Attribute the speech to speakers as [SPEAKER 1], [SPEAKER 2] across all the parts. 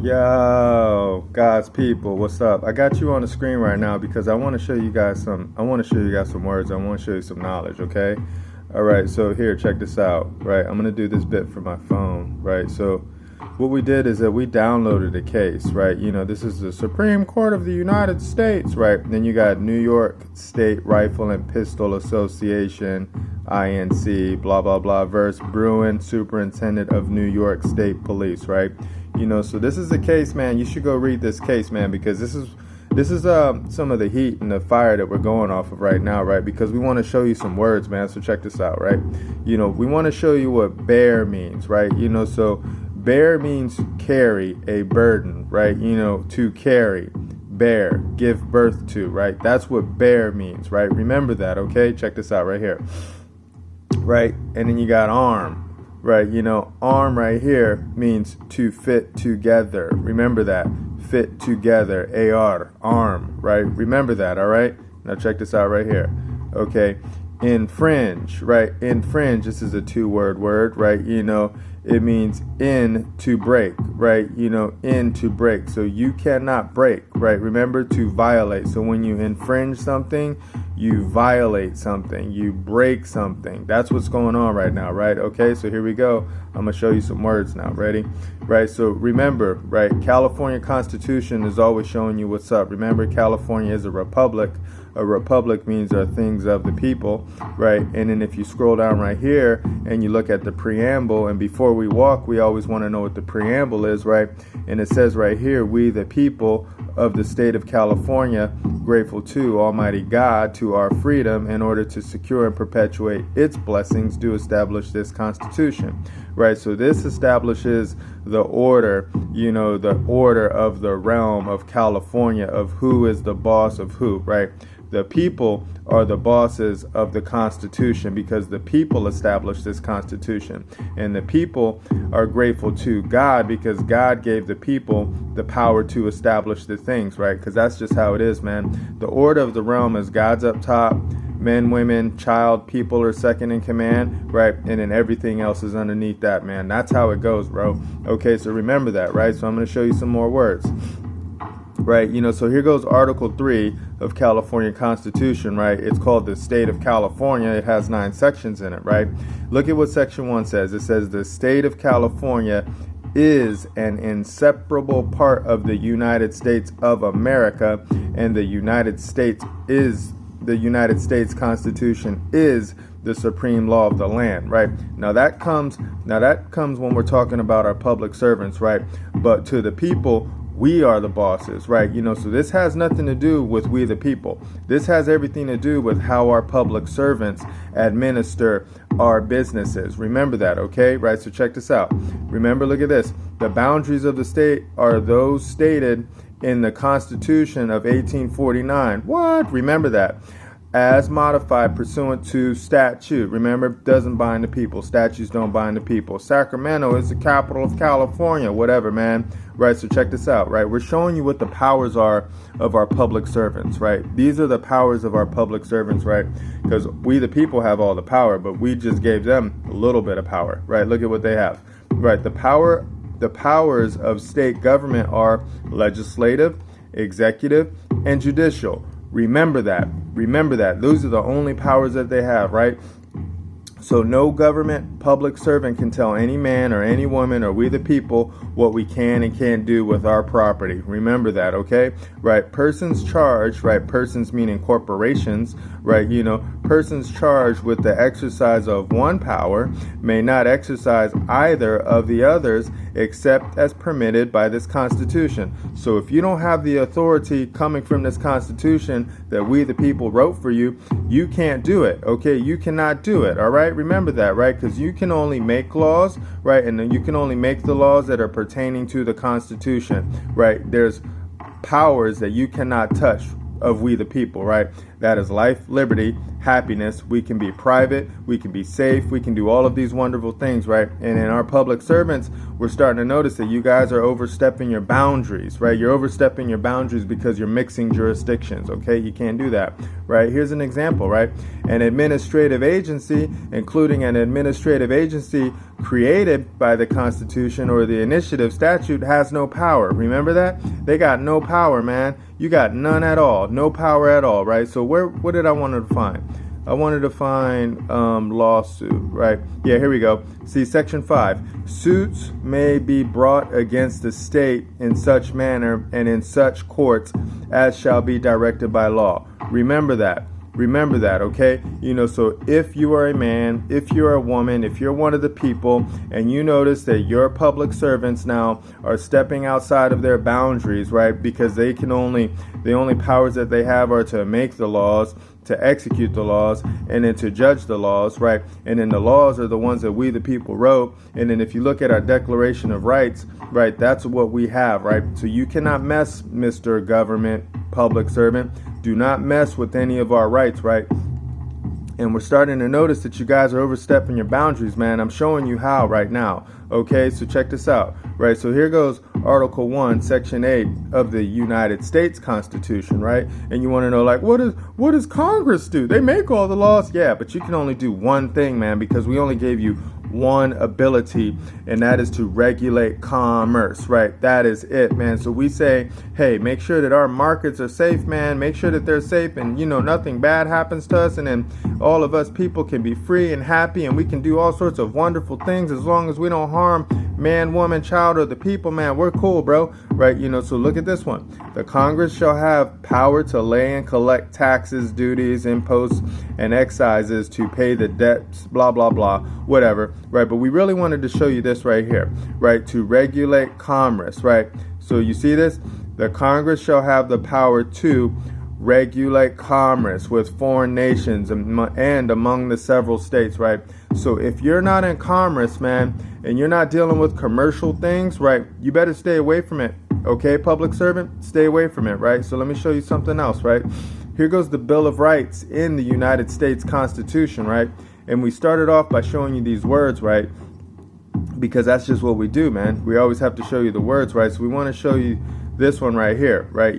[SPEAKER 1] Yo, God's people, what's up? I got you on the screen right now because I want to show you guys some words. I want to show you some knowledge, okay? All right, so here, check this out, right? I'm going to do this bit from my phone, right? So what we did is that we downloaded a case, right? You know, this is the Supreme Court of the United States, right? Then you got New York State Rifle and Pistol Association, INC, blah, blah, blah, versus Bruin, Superintendent of New York State Police, right? You know, so this is a case, man. You should go read this case, man, because this is some of the heat and the fire that we're going off of right now, right? Because we want to show you some words, man. So check this out, right? You know, we want to show you what bear means, right? You know, so bear means carry a burden, right? You know, to carry, bear, give birth to, right? That's what bear means, right? Remember that, okay? Check this out right here, right? And then you got arm. Right, you know, arm right here means to fit together. Remember that. Fit together. AR, arm, right? Remember that, all right? Now check this out right here. Okay. Infringe, right? Infringe, this is a two-word word, right? You know, it means in to break, right? You know, in to break. So you cannot break, right? Remember, to violate. So when you infringe something, you violate something, you break something. That's what's going on right now, right? Okay, so here we go. I'm gonna show you some words now. Ready? Right, so remember, right, California Constitution is always showing you what's up. Remember, California is a republic. A republic means are things of the people, right? And then if you scroll down right here and you look at the preamble, and before we walk, we always want to know what the preamble is, right? And it says right here, we the people of the state of California, grateful to Almighty God, to our freedom, in order to secure and perpetuate its blessings, do establish this Constitution, right? So this establishes the order, you know, the order of the realm of California, of who is the boss of who, right? The people are the bosses of the Constitution because the people established this Constitution. And the people are grateful to God because God gave the people the power to establish the things, right? Because that's just how it is, man. The order of the realm is God's up top, men, women, child, people are second in command, right? And then everything else is underneath that, man. That's how it goes, bro. Okay, so remember that, right? So I'm going to show you some more words. Right, you know, so here goes Article 3 of California Constitution, right? It's called the State of California. It has 9 sections in it, right? Look at what Section 1 says. It says the State of California is an inseparable part of the United States of America, and the United States Constitution is the supreme law of the land, right? Now that comes when we're talking about our public servants, right? But to the people, we are the bosses, right? You know, so this has nothing to do with we the people. This has everything to do with how our public servants administer our businesses. Remember that, okay? Right, so check this out. Remember, look at this. The boundaries of the state are those stated in the Constitution of 1849. What? Remember that. As modified pursuant to statute. Remember, doesn't bind the people. Statutes don't bind the people. Sacramento is the capital of California. Whatever, man. Right, so check this out, right? We're showing you what the powers are of our public servants, right? These are the powers of our public servants, right? Because we, the people, have all the power, but we just gave them a little bit of power, right? Look at what they have, right? The powers of state government are legislative, executive, and judicial. Remember that. Remember that. Those are the only powers that they have, right? So no government public servant can tell any man or any woman or we the people what we can and can't do with our property. Remember that, okay? Right, persons charged, right, persons meaning corporations, right, you know, persons charged with the exercise of one power may not exercise either of the others except as permitted by this Constitution. So if you don't have the authority coming from this Constitution that we the people wrote for you, you can't do it, okay? You cannot do it, all right? Remember that, right? Because you can only make laws, right? And then you can only make the laws that are pertaining to the Constitution, right? There's powers that you cannot touch of we the people, right? That is life, liberty, happiness. We can be private, we can be safe, we can do all of these wonderful things, right? And in our public servants, we're starting to notice that you guys are overstepping your boundaries, right? You're overstepping your boundaries because you're mixing jurisdictions, okay? You can't do that, right? Here's an example, right? An administrative agency, including an administrative agency created by the Constitution or the initiative statute has no power. Remember that? They got no power, man. You got none at all. No power at all, right? So what did I want to find? I wanted to find lawsuit, right? Yeah, here we go. See, Section 5. Suits may be brought against the state in such manner and in such courts as shall be directed by law. Remember that. Remember that, okay? So if you are a man, if you're a woman, if you're one of the people, and you notice that your public servants now are stepping outside of their boundaries, right? Because the only powers that they have are to make the laws, to execute the laws, and then to judge the laws, right? And then the laws are the ones that we the people wrote. And then if you look at our Declaration of Rights, right, that's what we have, right? So you cannot mess, Mr. Government, public servant. Do not mess with any of our rights, right? And we're starting to notice that you guys are overstepping your boundaries, man. I'm showing you how right now. Okay, so check this out, right? So here goes Article 1, Section 8 of the United States Constitution, right? And you want to know, like, what does Congress do? They make all the laws. Yeah, but you can only do one thing, man, because we only gave you one ability, and that is to regulate commerce, right? That is it, man. So we say, hey, make sure that our markets are safe, man. Make sure that they're safe and, nothing bad happens to us. And then all of us people can be free and happy, and we can do all sorts of wonderful things as long as we don't harm man, woman, child, or the people, man. We're cool, bro, right? So look at this one. The Congress shall have power to lay and collect taxes, duties, imposts, and excises to pay the debts, blah, blah, blah, whatever, right? But we really wanted to show you this right here, right? To regulate commerce, right? So you see this? The Congress shall have the power to regulate commerce with foreign nations and among the several states, right? So if you're not in commerce, man, and you're not dealing with commercial things, right, you better stay away from it. Okay, public servant, stay away from it, right? So let me show you something else, right? Here goes the Bill of Rights in the United States Constitution, right? And we started off by showing you these words, right? Because that's just what we do, man. We always have to show you the words, right? So we want to show you this one right here, right?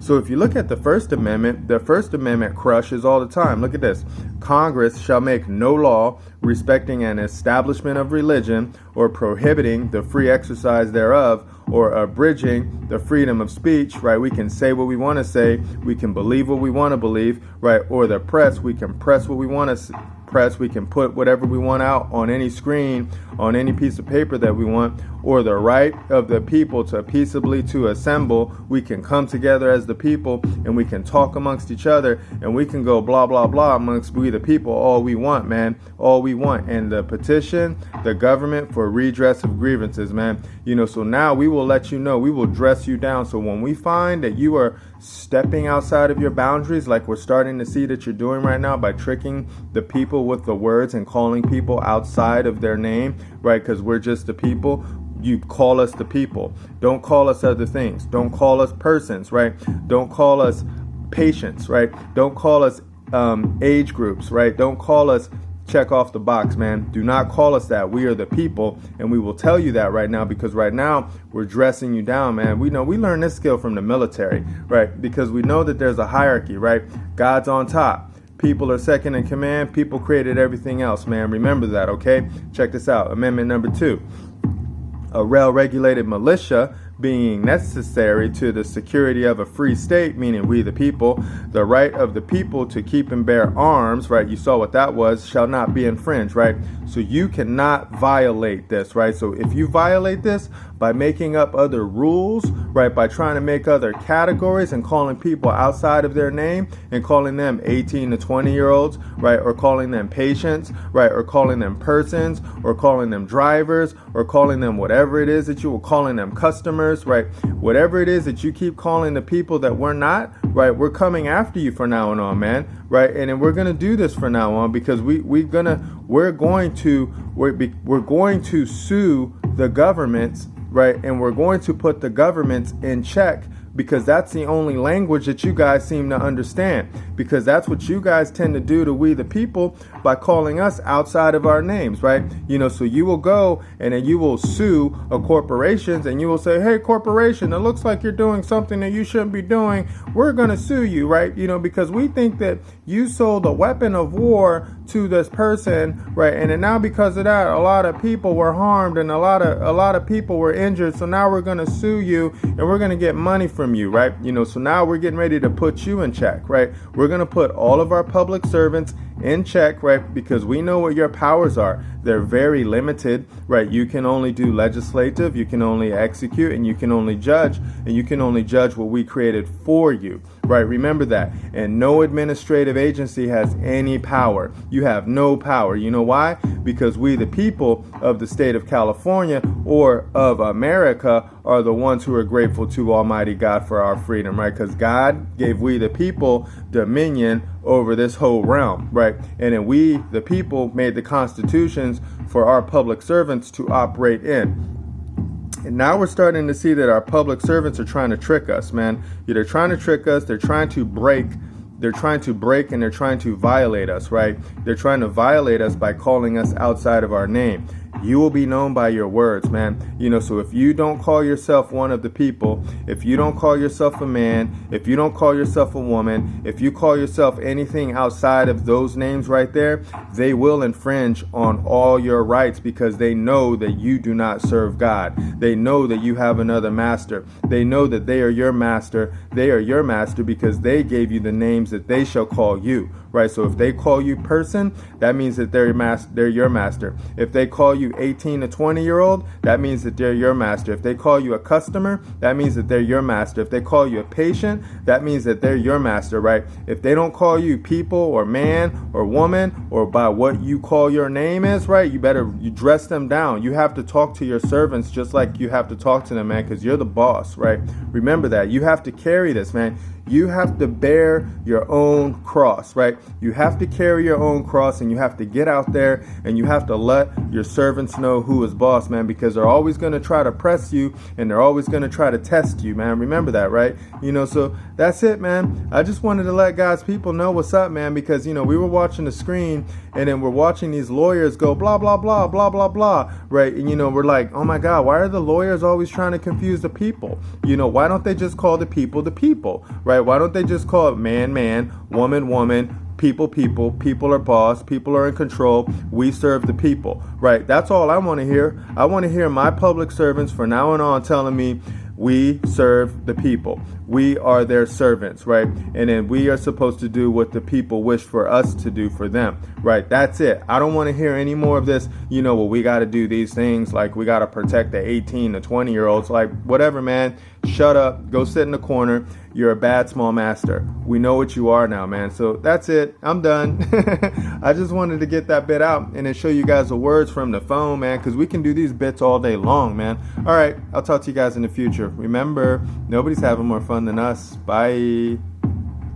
[SPEAKER 1] So if you look at the First Amendment crushes all the time. Look at this. Congress shall make no law respecting an establishment of religion or prohibiting the free exercise thereof or abridging the freedom of speech, right? We can say what we want to say. We can believe what we want to believe, right? Or the press, we can press what we want to press. We can put whatever we want out on any screen, on any piece of paper that we want, or the right of the people to peaceably to assemble. We can come together as the people and we can talk amongst each other and we can go blah, blah, blah amongst we the people all we want, man, all we want. And the petition the government for redress of grievances, man. So now we will let you know, we will dress you down. So when we find that you are stepping outside of your boundaries, like we're starting to see that you're doing right now by tricking the people with the words and calling people outside of their name, right? Because we're just the people. You call us the people. Don't call us other things. Don't call us persons, right? Don't call us patients, right? Don't call us age groups, right? Don't call us check off the box, man. Do not call us that. We are the people, and we will tell you that right now, because right now we're dressing you down, man. We learned this skill from the military, right? Because we know that there's a hierarchy, right? God's on top. People are second in command. People created everything else, man. Remember that, okay? Check this out. Amendment number 2. A well-regulated militia being necessary to the security of a free state, meaning we the people, the right of the people to keep and bear arms, right? You saw what that was, shall not be infringed, right? So you cannot violate this, right? So if you violate this by making up other rules, right, by trying to make other categories and calling people outside of their name and calling them 18 to 20-year-olds, right, or calling them patients, right, or calling them persons, or calling them drivers, or calling them whatever it is that you were calling them customers, right, whatever it is that you keep calling the people that we're not, right, we're coming after you from now on, man, right, and then we're gonna do this from now on, because we're going to sue the governments, right? And we're going to put the governments in check, because that's the only language that you guys seem to understand, because that's what you guys tend to do to we the people, by calling us outside of our names, right? So you will go and then you will sue a corporations and you will say, hey, corporation, it looks like you're doing something that you shouldn't be doing. We're going to sue you, right? Because we think that you sold a weapon of war to this person, right? And then now because of that, a lot of people were harmed and a lot of people were injured. So now we're going to sue you and we're going to get money from you, right? So now we're getting ready to put you in check, right? We're going to put all of our public servants in check, right? Because we know what your powers are. They're very limited, right? You can only do legislative, you can only execute, and you can only judge, and you can only judge what we created for you, right? Remember that. And no administrative agency has any power. You have no power. You know why? Because we, the people of the state of California or of America, are the ones who are grateful to Almighty God for our freedom, right? Because God gave we, the people, dominion over this whole realm, right? And then we, the people, made the constitutions for our public servants to operate in. And now we're starting to see that our public servants are trying to trick us, man. They're trying to trick us. They're trying to break and they're trying to violate us, right? They're trying to violate us by calling us outside of our name. You will be known by your words, man. So if you don't call yourself one of the people, if you don't call yourself a man, if you don't call yourself a woman, if you call yourself anything outside of those names right there, they will infringe on all your rights because they know that you do not serve God. They know that you have another master. They know that they are your master. They are your master because they gave you the names that they shall call you, right? So if they call you person, that means that they're your master. If they call you 18 to 20-year-old, that means that they're your master. If they call you a customer, that means that they're your master. If they call you a patient, that means that they're your master, right? If they don't call you people or man or woman or by what you call your name is, right, you dress them down. You have to talk to your servants just like you have to talk to them, man, because you're the boss, right? Remember that. You have to carry this, man. You have to bear your own cross, right? You have to carry your own cross and you have to get out there and you have to let your servants know who is boss, man, because they're always going to try to press you and they're always going to try to test you, man. Remember that, right? So that's it, man. I just wanted to let God's people know what's up, man, because, we were watching the screen and then we're watching these lawyers go blah, blah, blah, blah, blah, blah, right? And, we're like, oh my God, why are the lawyers always trying to confuse the people? Why don't they just call the people, right? Why don't they just call it man, man, woman, woman, people, people, people are boss, people are in control, we serve the people, right? That's all I want to hear. I want to hear my public servants from now on telling me we serve the people. We are their servants, right? And then we are supposed to do what the people wish for us to do for them, right? That's it. I don't want to hear any more of this, well, we got to do these things, like we got to protect the 18 to 20-year-olds, like whatever, man. Shut up. Go sit in the corner. You're a bad small master. We know what you are now, man. So that's it. I'm done. I just wanted to get that bit out and then show you guys the words from the phone, man, because we can do these bits all day long, man. All right. I'll talk to you guys in the future. Remember, nobody's having more fun than us. Bye.